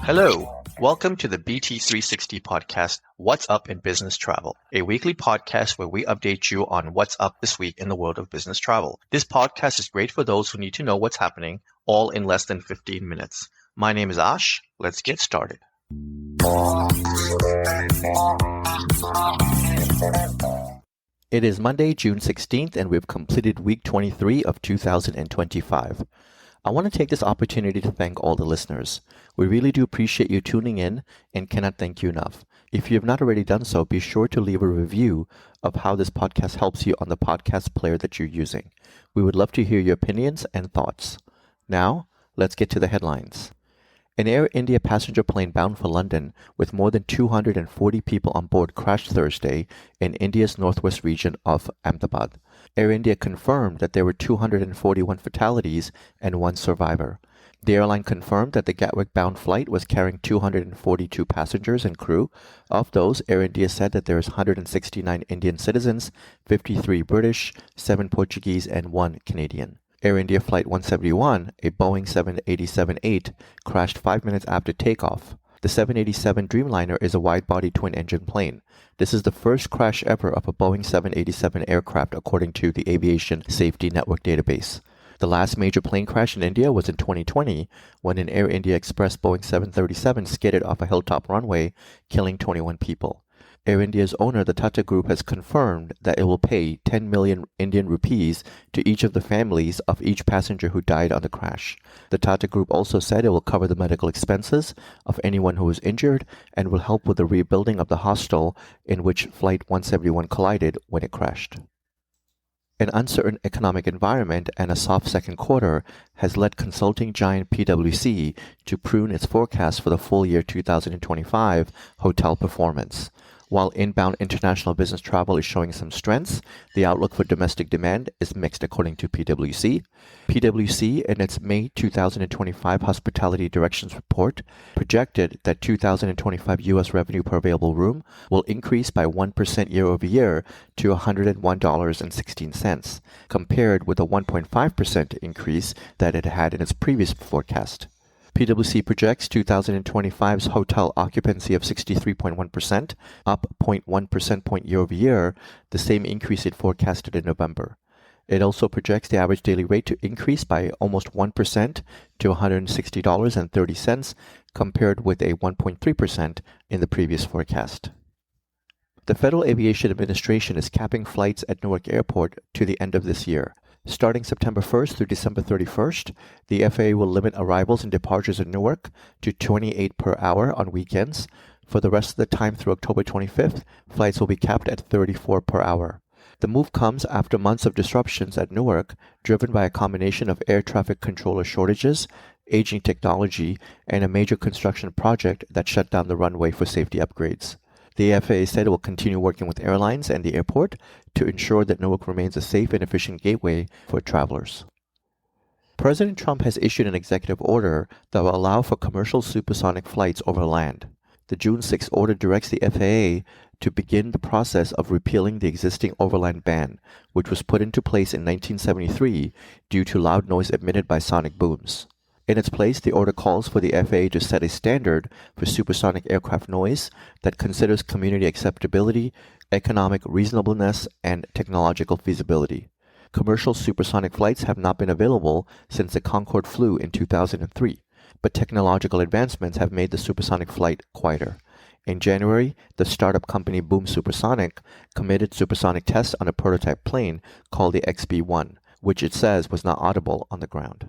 Hello, welcome to the BT360 podcast, What's Up in Business Travel, a weekly podcast where we update you on what's up this week in the world of business travel. This podcast is great for those who need to know what's happening, all in less than 15 minutes. My name is Ash. Let's get started. It is Monday, June 16th, and we've completed week 23 of 2025. I want to take this opportunity to thank all the listeners. We really do appreciate you tuning in and cannot thank you enough. If you have not already done so, be sure to leave a review of how this podcast helps you on the podcast player that you're using. We would love to hear your opinions and thoughts. Now, let's get to the headlines. An Air India passenger plane bound for London with more than 240 people on board crashed Thursday in India's northwest region of Ahmedabad. Air India confirmed that there were 241 fatalities and one survivor. The airline confirmed that the Gatwick-bound flight was carrying 242 passengers and crew. Of those, Air India said that there is 169 Indian citizens, 53 British, 7 Portuguese, and 1 Canadian. Air India Flight 171, a Boeing 787-8, crashed 5 minutes after takeoff. The 787 Dreamliner is a wide-body twin-engine plane. This is the first crash ever of a Boeing 787 aircraft according to the Aviation Safety Network database. The last major plane crash in India was in 2020 when an Air India Express Boeing 737 skidded off a hilltop runway, killing 21 people. Air India's owner, the Tata Group, has confirmed that it will pay 10 million Indian rupees to each of the families of each passenger who died on the crash. The Tata Group also said it will cover the medical expenses of anyone who was injured and will help with the rebuilding of the hostel in which Flight 171 collided when it crashed. An uncertain economic environment and a soft second quarter has led consulting giant PwC to prune its forecast for the full year 2025 hotel performance. While inbound international business travel is showing some strengths, the outlook for domestic demand is mixed according to PwC. PwC, in its May 2025 Hospitality Directions Report, projected that 2025 U.S. revenue per available room will increase by 1% year over year to $101.16, compared with a 1.5% increase that it had in its previous forecast. PwC projects 2025's hotel occupancy of 63.1%, up 0.1 percent point year over year, the same increase it forecasted in November. It also projects the average daily rate to increase by almost 1% to $160.30, compared with a 1.3% in the previous forecast. The Federal Aviation Administration is capping flights at Newark Airport to the end of this year. Starting September 1st through December 31st, the FAA will limit arrivals and departures in Newark to 28 per hour on weekends. For the rest of the time through October 25th, flights will be capped at 34 per hour. The move comes after months of disruptions at Newark, driven by a combination of air traffic controller shortages, aging technology, and a major construction project that shut down the runway for safety upgrades. The FAA said it will continue working with airlines and the airport to ensure that Newark remains a safe and efficient gateway for travelers. President Trump has issued an executive order that will allow for commercial supersonic flights over land. The June 6 order directs the FAA to begin the process of repealing the existing overland ban, which was put into place in 1973 due to loud noise emitted by sonic booms. In its place, the order calls for the FAA to set a standard for supersonic aircraft noise that considers community acceptability, economic reasonableness, and technological feasibility. Commercial supersonic flights have not been available since the Concorde flew in 2003, but technological advancements have made the supersonic flight quieter. In January, the startup company Boom Supersonic committed supersonic tests on a prototype plane called the XB-1, which it says was not audible on the ground.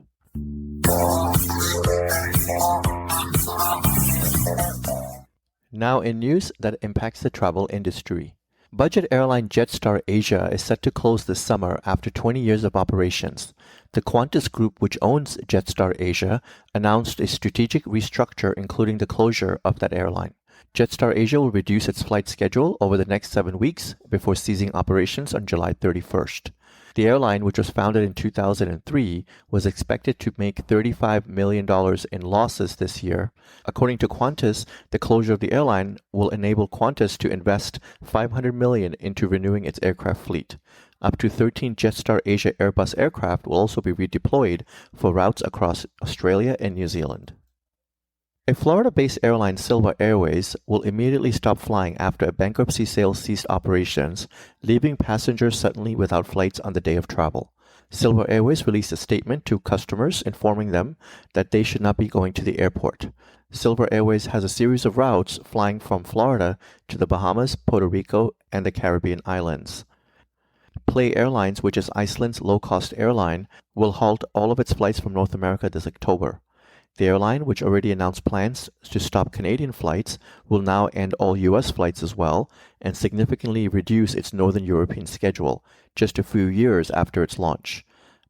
Now in news that impacts the travel industry. Budget airline Jetstar Asia is set to close this summer after 20 years of operations. The Qantas Group, which owns Jetstar Asia, announced a strategic restructure including the closure of that airline. Jetstar Asia will reduce its flight schedule over the next 7 weeks before ceasing operations on July 31st. The airline, which was founded in 2003, was expected to make $35 million in losses this year. According to Qantas, the closure of the airline will enable Qantas to invest $500 million into renewing its aircraft fleet. Up to 13 Jetstar Asia Airbus aircraft will also be redeployed for routes across Australia and New Zealand. A Florida-based airline, Silver Airways, will immediately stop flying after a bankruptcy sale ceased operations, leaving passengers suddenly without flights on the day of travel. Silver Airways released a statement to customers informing them that they should not be going to the airport. Silver Airways has a series of routes flying from Florida to the Bahamas, Puerto Rico, and the Caribbean islands. Play Airlines, which is Iceland's low-cost airline, will halt all of its flights from North America this October. The airline, which already announced plans to stop Canadian flights, will now end all U.S. flights as well and significantly reduce its Northern European schedule, just a few years after its launch.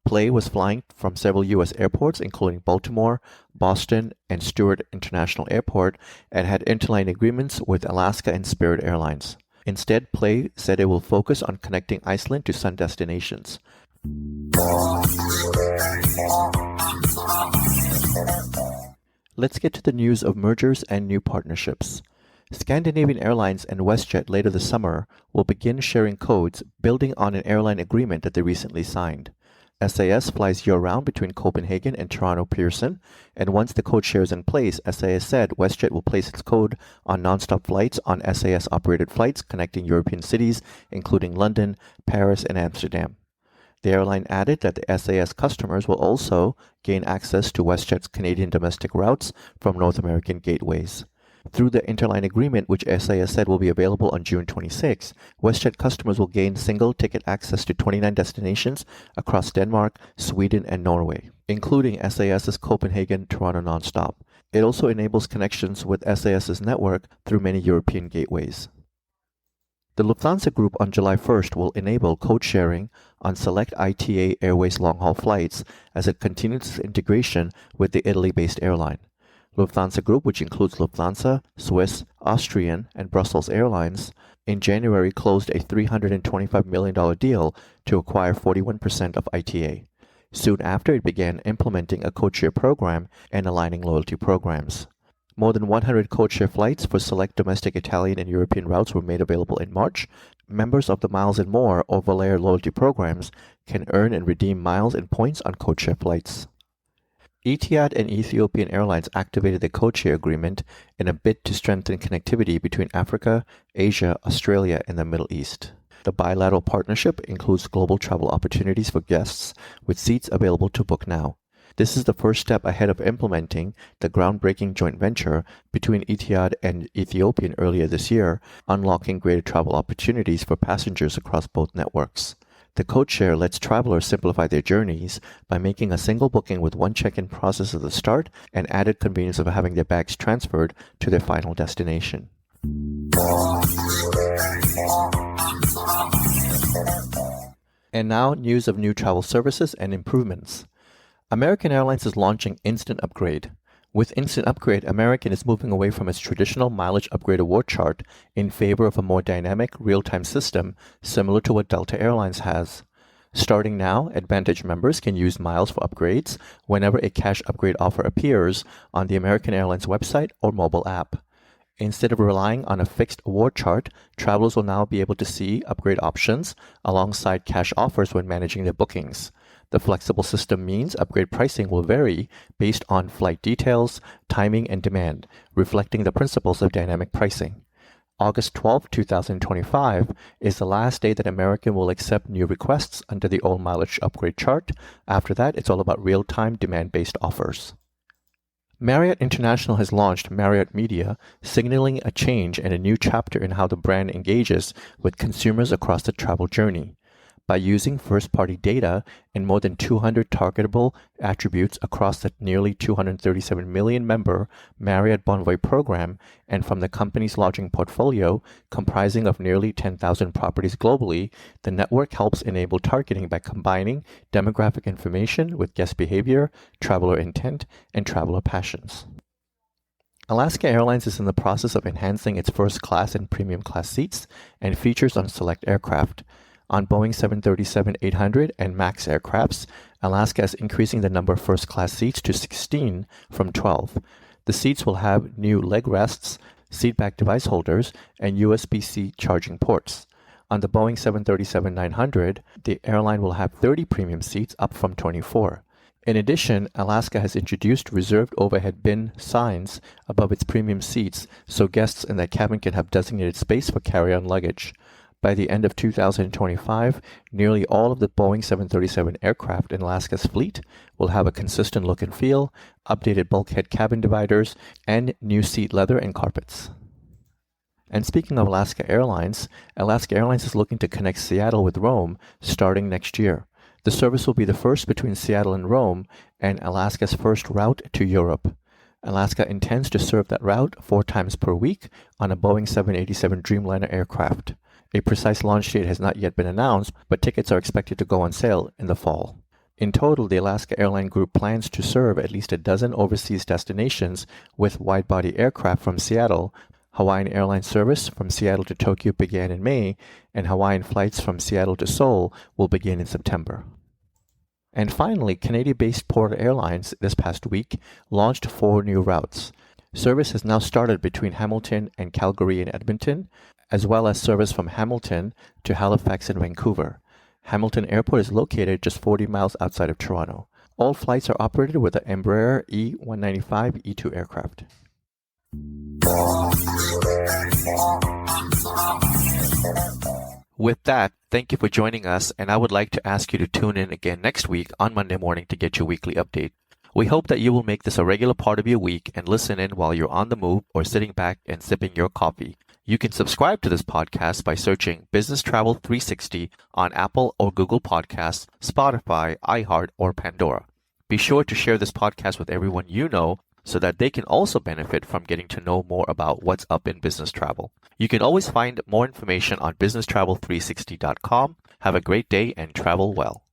Play was flying from several U.S. airports, including Baltimore, Boston, and Stewart International Airport, and had interline agreements with Alaska and Spirit Airlines. Instead, Play said it will focus on connecting Iceland to sun destinations. Let's get to the news of mergers and new partnerships. Scandinavian Airlines and WestJet later this summer will begin sharing codes building on an airline agreement that they recently signed. SAS flies year-round between Copenhagen and Toronto Pearson, and once the code share is in place, SAS said WestJet will place its code on non-stop flights on SAS-operated flights connecting European cities, including London, Paris, and Amsterdam. The airline added that the SAS customers will also gain access to WestJet's Canadian domestic routes from North American gateways. Through the interline agreement, which SAS said will be available on June 26, WestJet customers will gain single-ticket access to 29 destinations across Denmark, Sweden, and Norway, including SAS's Copenhagen-Toronto nonstop. It also enables connections with SAS's network through many European gateways. The Lufthansa Group on July 1st will enable code sharing on select ITA Airways long-haul flights as it continues its integration with the Italy-based airline. Lufthansa Group, which includes Lufthansa, Swiss, Austrian, and Brussels Airlines, in January closed a $325 million deal to acquire 41% of ITA. Soon after, it began implementing a codeshare program and aligning loyalty programs. More than 100 codeshare flights for select domestic Italian and European routes were made available in March. Members of the Miles and More or Volair loyalty programs can earn and redeem miles and points on codeshare flights. Etihad and Ethiopian Airlines activated the codeshare agreement in a bid to strengthen connectivity between Africa, Asia, Australia, and the Middle East. The bilateral partnership includes global travel opportunities for guests, with seats available to book now. This is the first step ahead of implementing the groundbreaking joint venture between Etihad and Ethiopian earlier this year, unlocking greater travel opportunities for passengers across both networks. The codeshare lets travelers simplify their journeys by making a single booking with one check-in process at the start and added convenience of having their bags transferred to their final destination. And now, news of new travel services and improvements. American Airlines is launching Instant Upgrade. With Instant Upgrade, American is moving away from its traditional mileage upgrade award chart in favor of a more dynamic, real-time system similar to what Delta Airlines has. Starting now, Advantage members can use miles for upgrades whenever a cash upgrade offer appears on the American Airlines website or mobile app. Instead of relying on a fixed award chart, travelers will now be able to see upgrade options alongside cash offers when managing their bookings. The flexible system means upgrade pricing will vary based on flight details, timing, and demand, reflecting the principles of dynamic pricing. August 12, 2025 is the last day that American will accept new requests under the old mileage upgrade chart. After that, it's all about real-time demand-based offers. Marriott International has launched Marriott Media, signaling a change and a new chapter in how the brand engages with consumers across the travel journey. By using first-party data and more than 200 targetable attributes across the nearly 237 million member Marriott Bonvoy program and from the company's lodging portfolio, comprising of nearly 10,000 properties globally, the network helps enable targeting by combining demographic information with guest behavior, traveler intent, and traveler passions. Alaska Airlines is in the process of enhancing its first class and premium class seats and features on select aircraft. On Boeing 737-800 and MAX aircrafts, Alaska is increasing the number of first-class seats to 16 from 12. The seats will have new leg rests, seatback device holders, and USB-C charging ports. On the Boeing 737-900, the airline will have 30 premium seats, up from 24. In addition, Alaska has introduced reserved overhead bin signs above its premium seats so guests in that cabin can have designated space for carry-on luggage. By the end of 2025, nearly all of the Boeing 737 aircraft in Alaska's fleet will have a consistent look and feel, updated bulkhead cabin dividers, and new seat leather and carpets. And speaking of Alaska Airlines is looking to connect Seattle with Rome starting next year. The service will be the first between Seattle and Rome and Alaska's first route to Europe. Alaska intends to serve that route 4 times per week on a Boeing 787 Dreamliner aircraft. A precise launch date has not yet been announced, but tickets are expected to go on sale in the fall. In total, the Alaska Airline Group plans to serve at least a dozen overseas destinations with wide-body aircraft from Seattle. Hawaiian Airlines service from Seattle to Tokyo began in May, and Hawaiian flights from Seattle to Seoul will begin in September. And finally, Canadian-based Porter Airlines this past week launched 4 new routes. Service has now started between Hamilton and Calgary and Edmonton, as well as service from Hamilton to Halifax and Vancouver. Hamilton Airport is located just 40 miles outside of Toronto. All flights are operated with the Embraer E195 E2 aircraft. With that, thank you for joining us, and I would like to ask you to tune in again next week on Monday morning to get your weekly update. We hope that you will make this a regular part of your week and listen in while you're on the move or sitting back and sipping your coffee. You can subscribe to this podcast by searching Business Travel 360 on Apple or Google Podcasts, Spotify, iHeart, or Pandora. Be sure to share this podcast with everyone you know so that they can also benefit from getting to know more about what's up in business travel. You can always find more information on businesstravel360.com. Have a great day and travel well.